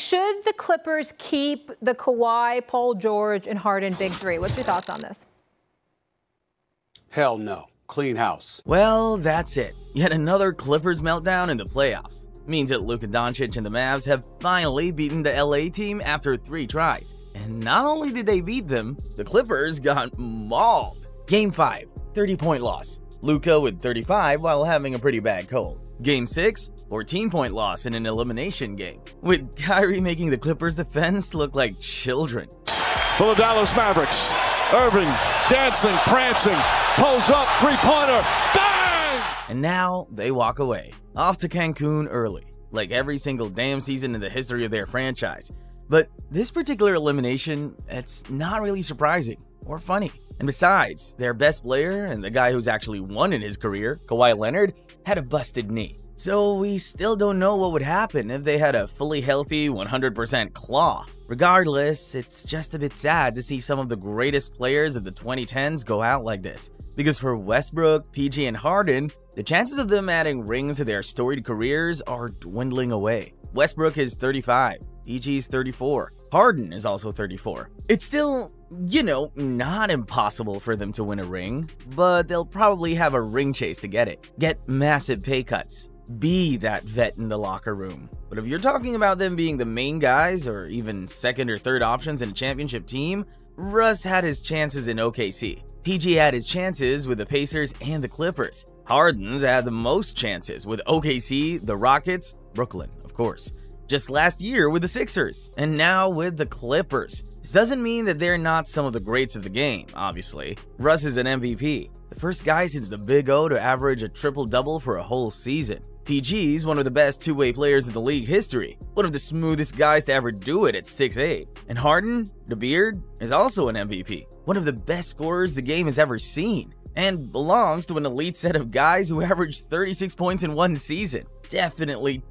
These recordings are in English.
should the Clippers keep the Kawhi, Paul George, and Harden big three? What's your thoughts on this? Hell no. Clean house. Well, that's it. Yet another Clippers meltdown in the playoffs. Means that Luka Doncic and the Mavs have finally beaten the LA team after 3 tries. And not only did they beat them, the Clippers got mauled. Game 5, 30-point loss. Luka with 35 while having a pretty bad cold. Game 6, 14-point loss in an elimination game, with Kyrie making the Clippers defense look like children. For the Dallas Mavericks, Irving dancing, prancing, pulls up, three-pointer, bang! And now they walk away, off to Cancun early, like every single damn season in the history of their franchise. But this particular elimination, it's not really surprising or funny. And besides, their best player and the guy who's actually won in his career, Kawhi Leonard, had a busted knee. So we still don't know what would happen if they had a fully healthy 100% claw. Regardless, it's just a bit sad to see some of the greatest players of the 2010s go out like this. Because for Westbrook, PG, and Harden, the chances of them adding rings to their storied careers are dwindling away. Westbrook is 35, PG is 34, Harden is also 34. It's still, not impossible for them to win a ring, but they'll probably have a ring chase to get it. Get massive pay cuts. Be that vet in the locker room. But if you're talking about them being the main guys or even second or third options in a championship team, Russ had his chances in OKC. PG had his chances with the Pacers and the Clippers. Harden's had the most chances with OKC, the Rockets, Brooklyn, of course. Just last year with the Sixers, and now with the Clippers. This doesn't mean that they're not some of the greats of the game, obviously. Russ is an MVP, the first guy since the Big O to average a triple-double for a whole season. PG's one of the best two-way players in the league history, one of the smoothest guys to ever do it at 6'8". And Harden, the Beard, is also an MVP, one of the best scorers the game has ever seen, and belongs to an elite set of guys who averaged 36 points in one season. Definitely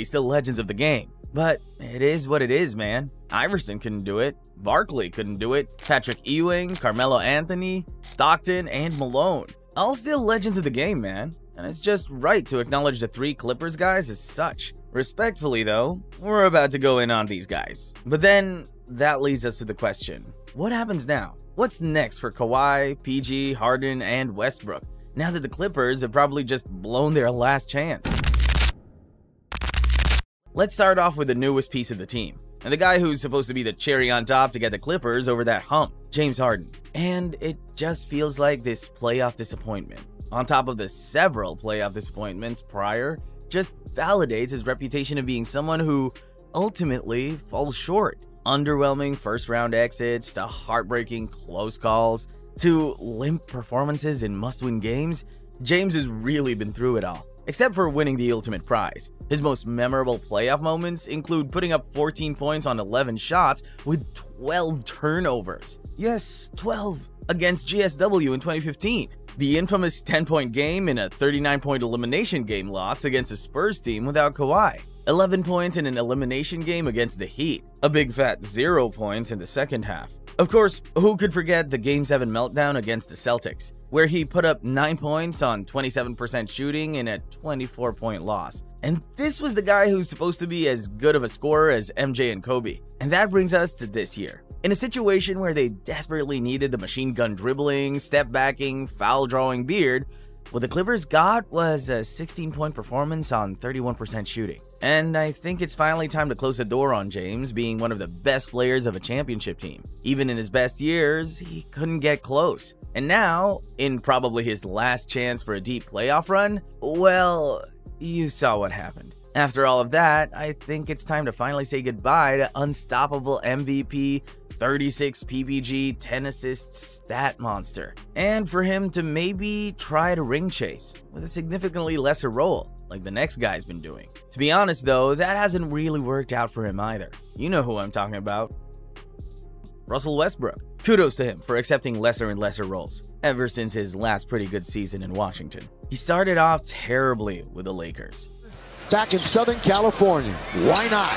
still legends of the game. But it is what it is, man. Iverson couldn't do it, Barkley couldn't do it, Patrick Ewing, Carmelo Anthony, Stockton, and Malone. All still legends of the game, man. And it's just right to acknowledge the 3 Clippers guys as such. Respectfully though, we're about to go in on these guys. But then, that leads us to the question, what happens now? What's next for Kawhi, PG, Harden, and Westbrook, now that the Clippers have probably just blown their last chance? Let's start off with the newest piece of the team, and the guy who's supposed to be the cherry on top to get the Clippers over that hump, James Harden. And it just feels like this playoff disappointment, on top of the several playoff disappointments prior, just validates his reputation of being someone who ultimately falls short. Underwhelming first-round exits, to heartbreaking close calls, to limp performances in must-win games, James has really been through it all. Except for winning the ultimate prize. His most memorable playoff moments include putting up 14 points on 11 shots with 12 turnovers. Yes, 12 against GSW in 2015. The infamous 10-point game in a 39-point elimination game loss against a Spurs team without Kawhi. 11 points in an elimination game against the Heat. A big fat 0 points in the second half. Of course, who could forget the Game 7 meltdown against the Celtics, where he put up 9 points on 27% shooting in a 24-point loss. And this was the guy who's supposed to be as good of a scorer as MJ and Kobe. And that brings us to this year. In a situation where they desperately needed the machine gun dribbling, step backing, foul drawing Beard, what the Clippers got was a 16-point performance on 31% shooting. And I think it's finally time to close the door on James being one of the best players of a championship team. Even in his best years, he couldn't get close. And now, in probably his last chance for a deep playoff run, well, you saw what happened. After all of that, I think it's time to finally say goodbye to unstoppable MVP, 36 PPG, 10 assists stat monster, and for him to maybe try to ring chase with a significantly lesser role, like the next guy's been doing. To be honest though, that hasn't really worked out for him either. You know who I'm talking about. Russell Westbrook. Kudos to him for accepting lesser and lesser roles, ever since his last pretty good season in Washington. He started off terribly with the Lakers. Back in Southern California. Why not?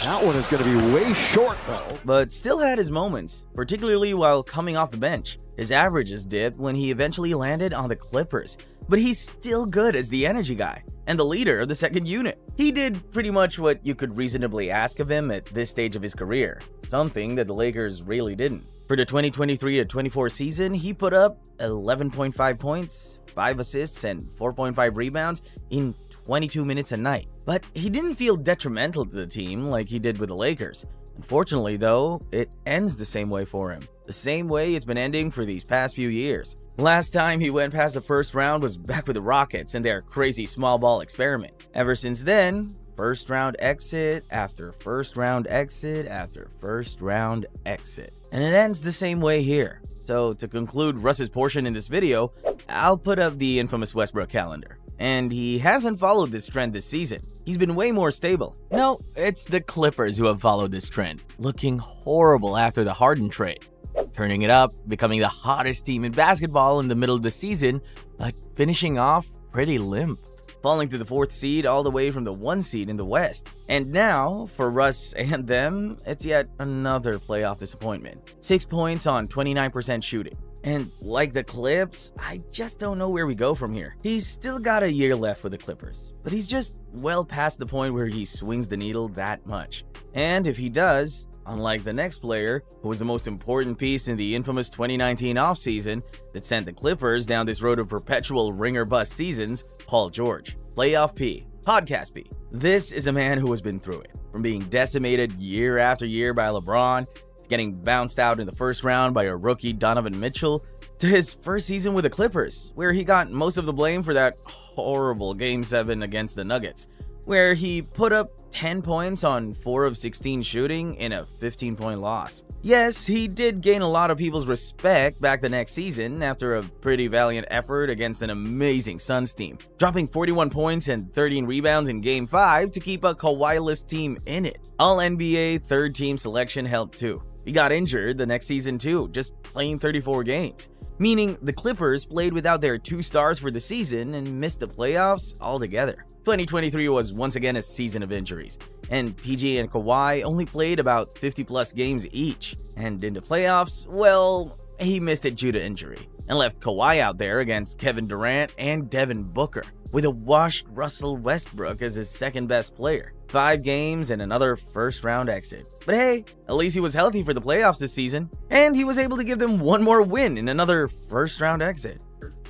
That one is going to be way short, though. But still had his moments, particularly while coming off the bench. His averages dipped when he eventually landed on the Clippers, but he's still good as the energy guy and the leader of the second unit. He did pretty much what you could reasonably ask of him at this stage of his career, something that the Lakers really didn't. For the 2023-24 season, he put up 11.5 points, 5 assists, and 4.5 rebounds in 22 minutes a night. But he didn't feel detrimental to the team like he did with the Lakers. Unfortunately, though, it ends the same way for him. The same way it's been ending for these past few years. Last time he went past the first round was back with the Rockets and their crazy small ball experiment. Ever since then, first round exit after first round exit after first round exit. And it ends the same way here. So to conclude Russ's portion in this video, I'll put up the infamous Westbrook calendar. And he hasn't followed this trend this season. He's been way more stable. No, it's the Clippers who have followed this trend, looking horrible after the Harden trade, turning it up, becoming the hottest team in basketball in the middle of the season, but finishing off pretty limp, falling to the 4th seed all the way from the 1 seed in the West. And now, for Russ and them, it's yet another playoff disappointment. 6 points on 29% shooting. And like the Clips, I just don't know where we go from here. He's still got a year left with the Clippers, but he's just well past the point where he swings the needle that much. And if he does, unlike the next player, who was the most important piece in the infamous 2019 offseason that sent the Clippers down this road of perpetual ring-or-bust seasons, Paul George. Playoff P. Podcast P. This is a man who has been through it. From being decimated year after year by LeBron, getting bounced out in the first round by a rookie Donovan Mitchell, to his first season with the Clippers, where he got most of the blame for that horrible Game 7 against the Nuggets, where he put up 10 points on 4 of 16 shooting in a 15-point loss. Yes, he did gain a lot of people's respect back the next season after a pretty valiant effort against an amazing Suns team, dropping 41 points and 13 rebounds in Game 5 to keep a Kawhi-less team in it. All-NBA third-team selection helped too. He got injured the next season too, just playing 34 games. Meaning the Clippers played without their 2 stars for the season and missed the playoffs altogether. 2023 was once again a season of injuries, and PG and Kawhi only played about 50+ games each. And in the playoffs, well, he missed it due to injury, and left Kawhi out there against Kevin Durant and Devin Booker, with a washed Russell Westbrook as his second best player. 5 games and another first-round exit. But hey, at least he was healthy for the playoffs this season, and he was able to give them one more win in another first-round exit.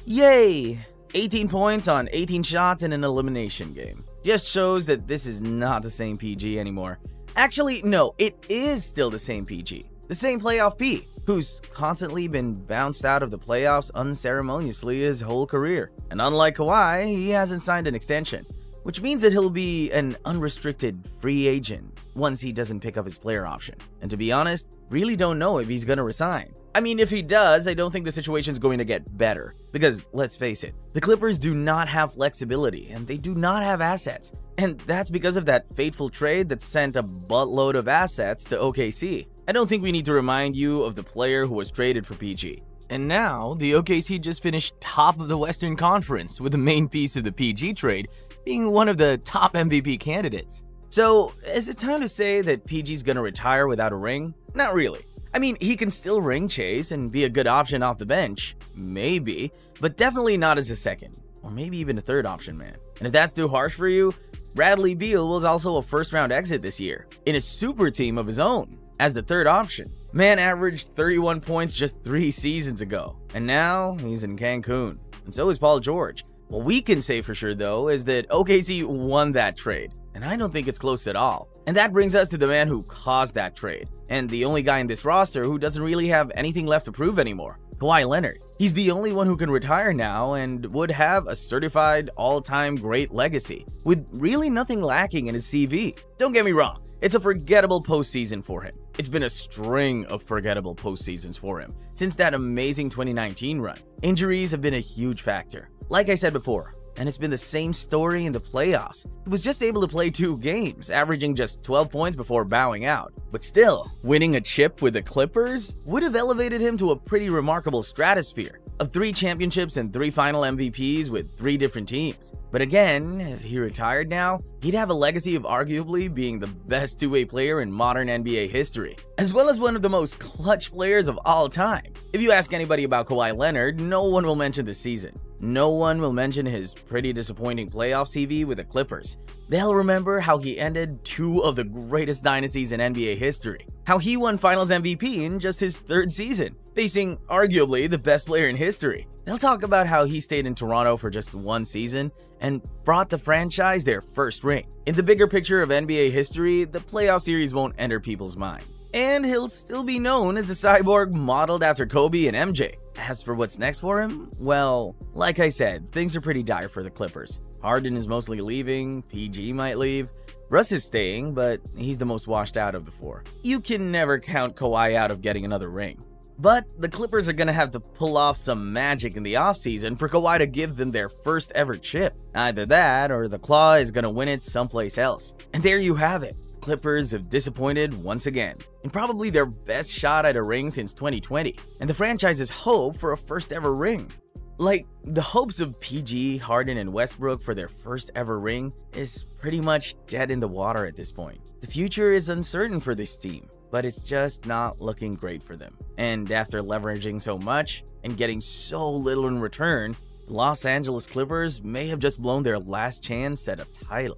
Yay! 18 points on 18 shots in an elimination game. Just shows that this is not the same PG anymore. Actually, no, it is still the same PG. The same playoff P, who's constantly been bounced out of the playoffs unceremoniously his whole career. And unlike Kawhi, he hasn't signed an extension, which means that he'll be an unrestricted free agent once he doesn't pick up his player option. And to be honest, really don't know if he's gonna resign. I mean, if he does, I don't think the situation's going to get better. Because, let's face it, the Clippers do not have flexibility, and they do not have assets. And that's because of that fateful trade that sent a buttload of assets to OKC. I don't think we need to remind you of the player who was traded for PG. And now, the OKC just finished top of the Western Conference, with the main piece of the PG trade being one of the top MVP candidates. So, is it time to say that PG's gonna retire without a ring? Not really. I mean, he can still ring chase and be a good option off the bench, maybe, but definitely not as a second, or maybe even a third option, man. And if that's too harsh for you, Bradley Beal was also a first-round exit this year, in a super team of his own, as the third option. Man averaged 31 points just 3 seasons ago, and now he's in Cancun, and so is Paul George. What we can say for sure, though, is that OKC won that trade, and I don't think it's close at all. And that brings us to the man who caused that trade, and the only guy in this roster who doesn't really have anything left to prove anymore, Kawhi Leonard. He's the only one who can retire now and would have a certified all-time great legacy, with really nothing lacking in his CV. Don't get me wrong, it's a forgettable postseason for him. It's been a string of forgettable postseasons for him since that amazing 2019 run. Injuries have been a huge factor. Like I said before, and it's been the same story in the playoffs. He was just able to play 2 games, averaging just 12 points before bowing out. But still, winning a chip with the Clippers would have elevated him to a pretty remarkable stratosphere of 3 championships and 3 final MVPs with 3 different teams. But again, if he retired now, he'd have a legacy of arguably being the best 2-way player in modern NBA history, as well as one of the most clutch players of all time. If you ask anybody about Kawhi Leonard, no one will mention this season. No one will mention his pretty disappointing playoff CV with the Clippers. They'll remember how he ended two of the greatest dynasties in NBA history, how he won Finals MVP in just his third season, facing arguably the best player in history. They'll talk about how he stayed in Toronto for just one season and brought the franchise their first ring. In the bigger picture of NBA history, the playoff series won't enter people's mind. And he'll still be known as a cyborg modeled after Kobe and MJ. As for what's next for him, well, like I said, things are pretty dire for the Clippers. Harden is mostly leaving, PG might leave, Russ is staying, but he's the most washed out of the four. You can never count Kawhi out of getting another ring. But the Clippers are gonna have to pull off some magic in the offseason for Kawhi to give them their first ever chip. Either that, or the Claw is gonna win it someplace else. And there you have it. Clippers have disappointed once again, in probably their best shot at a ring since 2020, and the franchise's hope for a first ever ring. Like, the hopes of PG, Harden, and Westbrook for their first ever ring is pretty much dead in the water at this point. The future is uncertain for this team, but it's just not looking great for them. And after leveraging so much and getting so little in return, the Los Angeles Clippers may have just blown their last chance at a title.